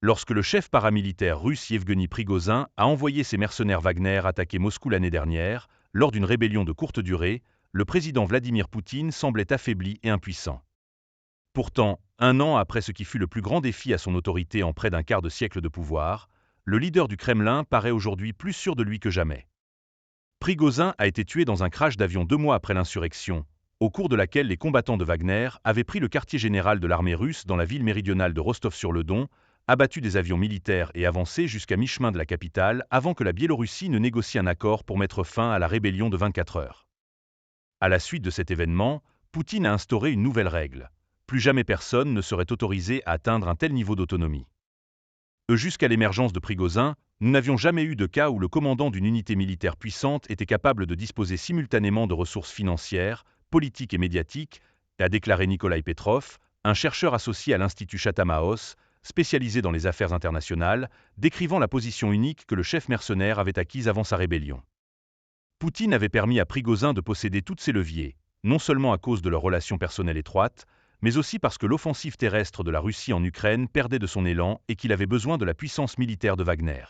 lorsque le chef paramilitaire russe Yevgeny Prigozhin a envoyé ses mercenaires Wagner attaquer Moscou l'année dernière, lors d'une rébellion de courte durée, le président Vladimir Poutine semblait affaibli et impuissant. Pourtant, un an après ce qui fut le plus grand défi à son autorité en près d'un quart de siècle de pouvoir, le leader du Kremlin paraît aujourd'hui plus sûr de lui que jamais. Prigozhin a été tué dans un crash d'avion 2 mois après l'insurrection, au cours de laquelle les combattants de Wagner avaient pris le quartier général de l'armée russe dans la ville méridionale de Rostov-sur-le-Don, abattu des avions militaires et avancé jusqu'à mi-chemin de la capitale avant que la Biélorussie ne négocie un accord pour mettre fin à la rébellion de 24 heures. À la suite de cet événement, Poutine a instauré une nouvelle règle. Plus jamais personne ne serait autorisé à atteindre un tel niveau d'autonomie. Jusqu'à l'émergence de Prigozhin, nous n'avions jamais eu de cas où le commandant d'une unité militaire puissante était capable de disposer simultanément de ressources financières, politiques et médiatiques, a déclaré Nikolai Petrov, un chercheur associé à l'Institut Chatham House, spécialisé dans les affaires internationales, décrivant la position unique que le chef mercenaire avait acquise avant sa rébellion. Poutine avait permis à Prigozhin de posséder tous ses leviers, non seulement à cause de leurs relations personnelles étroites, mais aussi parce que l'offensive terrestre de la Russie en Ukraine perdait de son élan et qu'il avait besoin de la puissance militaire de Wagner.